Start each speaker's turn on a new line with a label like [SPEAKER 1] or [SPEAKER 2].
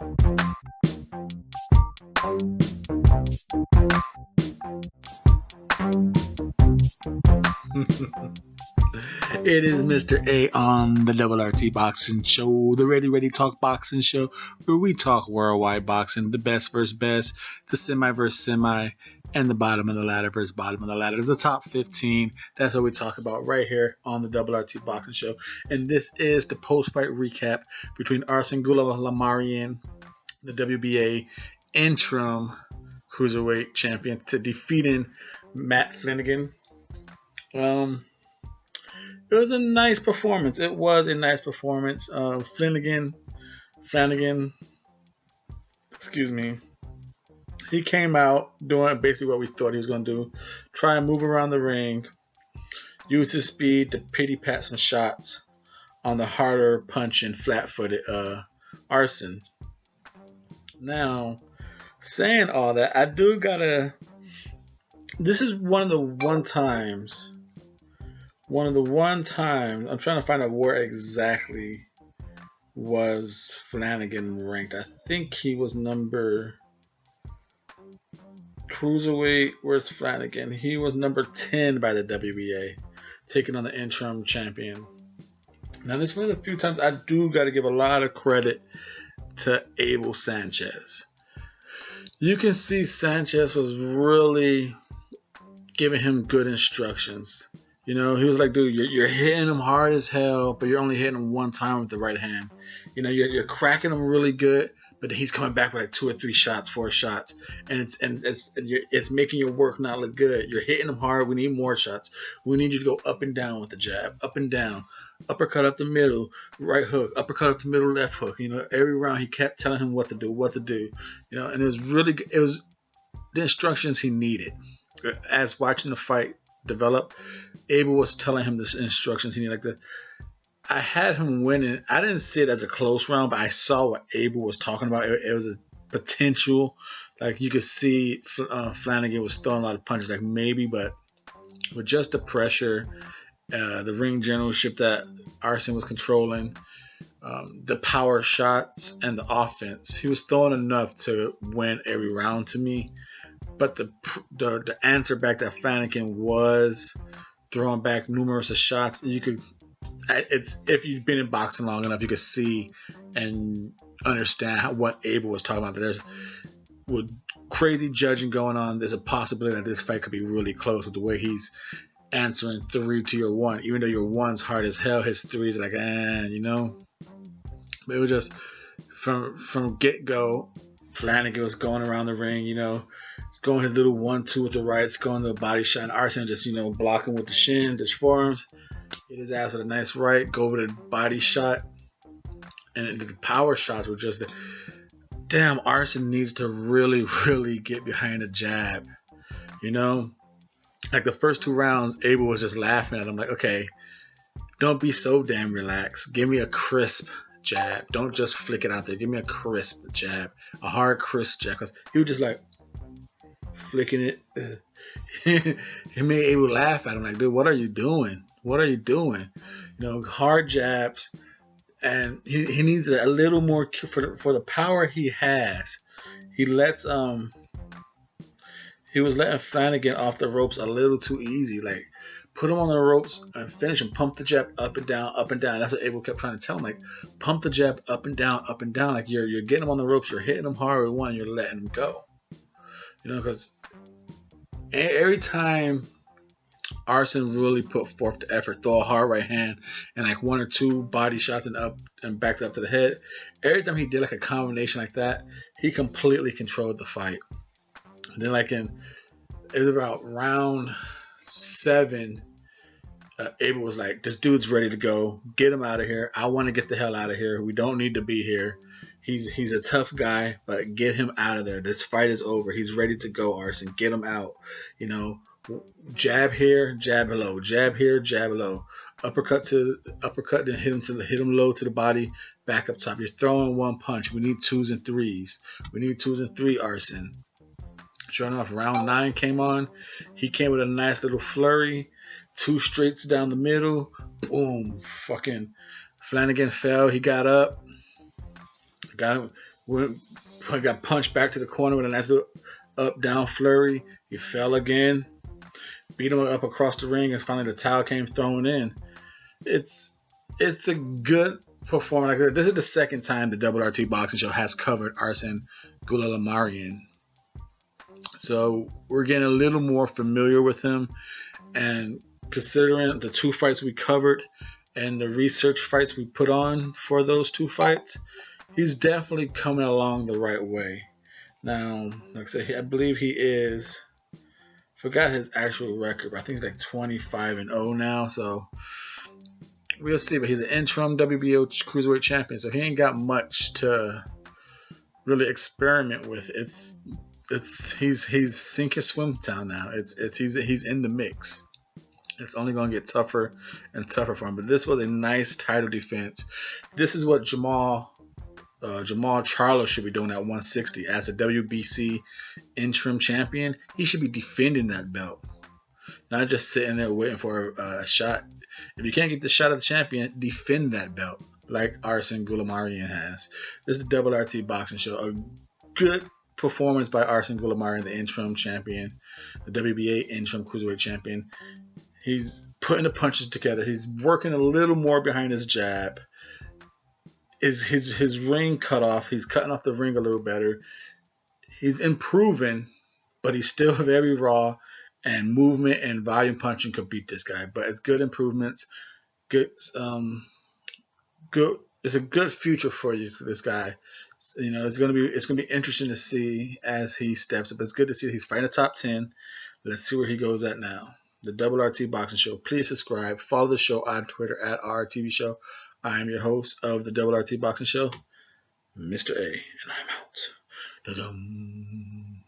[SPEAKER 1] It is Mr. A on the Double RT Boxing Show, the Ready Talk Boxing Show, where we talk worldwide boxing, the best versus best, the semi versus semi, and the bottom of the ladder versus bottom of the ladder, the top 15. That's what we talk about right here on the Double RT Boxing Show. And this is the post-fight recap between Arsen Goulamirian, the WBA interim cruiserweight champion, to defeating Matt Flanagan. It was a nice performance. It was a nice performance. Flanagan, excuse me. He came out doing basically what we thought he was going to do. Try and move around the ring. Use his speed to pity pat some shots on the harder punching, flat-footed Arsen. Now, saying all that, I do gotta... This is one of the one times... I'm trying to find out where exactly was Flanagan ranked. I think he was number cruiserweight. Where's Flanagan? He was number 10 by the WBA, taking on the interim champion. Now, this is one of the few times I do got to give a lot of credit to Abel Sanchez. You can see Sanchez was really giving him good instructions. You know, he was like, dude, you're hitting him hard as hell, but you're only hitting him one time with the right hand. You know, you're cracking him really good, but he's coming back with like 2 or 3 shots, 4 shots, and it's making your work not look good. You're hitting him hard. We need more shots. We need you to go up and down with the jab, up and down, uppercut up the middle, right hook, uppercut up the middle, left hook. You know, every round he kept telling him what to do. You know, and it was the instructions he needed. As watching the fight develop, Abel was telling him the instructions he needed. I had him winning. I didn't see it as a close round, but I saw what Abel was talking about. It was a potential. Like, you could see Flanagan was throwing a lot of punches, like maybe, but with just the pressure, the ring generalship that Arsen was controlling, the power shots, and the offense, he was throwing enough to win every round to me. But the answer back that Flanagan was throwing back numerous of shots. If you've been in boxing long enough, you could see and understand what Abel was talking about. With crazy judging going on, there's a possibility that this fight could be really close with the way he's answering 3 to your 1. Even though your 1's hard as hell, his 3's like, you know. But it was just from get-go, Flanagan was going around the ring, you know, going his little 1-2 with the rights, going to a body shot, and Arsen just, you know, blocking with the shin, the forearms, hit his ass with a nice right, go with a body shot, and the power shots were just damn, Arsen needs to really, really get behind the jab, you know? Like, the first 2 rounds, Abel was just laughing at him, like, okay, don't be so damn relaxed. Give me a crisp jab. Don't just flick it out there. Give me a crisp jab, a hard, crisp jab, because he was just like, flicking it. He made Abel laugh at him like, dude, what are you doing? You know, hard jabs, and he needs a little more for the power he has. He was letting Flanagan off the ropes a little too easy. Like, put him on the ropes and finish him. Pump the jab up and down, up and down. That's what Abel kept trying to tell him. Like, pump the jab up and down, up and down. Like, you're getting him on the ropes. You're hitting him hard with one. You're letting him go. You know, because every time Arsen really put forth the effort, throw a hard right hand and like 1 or 2 body shots and up and backed up to the head, every time he did like a combination like that, he completely controlled the fight. And then like it was about round 7, Abel was like, this dude's ready to go. Get him out of here. I want to get the hell out of here. We don't need to be here. He's a tough guy, but get him out of there. This fight is over. He's ready to go, Arsen. Get him out. You know, jab here, jab below. Jab here, jab below. Uppercut, then hit him low to the body, back up top. You're throwing 1 punch. We need 2s and 3s. We need 2s and 3, Arsen. Sure enough, round 9 came on. He came with a nice little flurry. 2 straights down the middle. Boom. Fucking Flanagan fell. He got up got him. Got punched back to the corner with a nice little up down flurry. He fell again. Beat him up across the ring, and finally the towel came thrown in. It's a good performance. Like, this is the second time the RT Boxing Show has covered Arsen Goulamirian. So we're getting a little more familiar with him, and considering the 2 fights we covered and the research fights we put on for those 2 fights, he's definitely coming along the right way. Now, like I said, I believe he is. Forgot his actual record, but I think he's like 25-0 now. So we'll see. But he's an interim WBO cruiserweight champion, so he ain't got much to really experiment with. He's sink or swim town now. He's in the mix. It's only going to get tougher and tougher for him. But this was a nice title defense. This is what Jamal Charlo should be doing at 160 as a WBC interim champion. He should be defending that belt, not just sitting there waiting for a shot. If you can't get the shot of the champion, defend that belt like Arsen Goulamirian has. This is the RT Boxing Show. A good performance by Arsen Goulamirian, the interim champion, the WBA interim cruiserweight champion. He's putting the punches together. He's working a little more behind his jab. His ring cut off. He's cutting off the ring a little better. He's improving, but he's still very raw. And movement and volume punching could beat this guy. But it's good improvements. Good. It's a good future for this guy. It's gonna be interesting to see as he steps up. It's good to see he's fighting the top 10. Let's see where he goes at now. The RT Boxing Show. Please subscribe. Follow the show on Twitter at RTV Show. I am your host of the RT Boxing Show, Mr. A, and I'm out. Da-dum.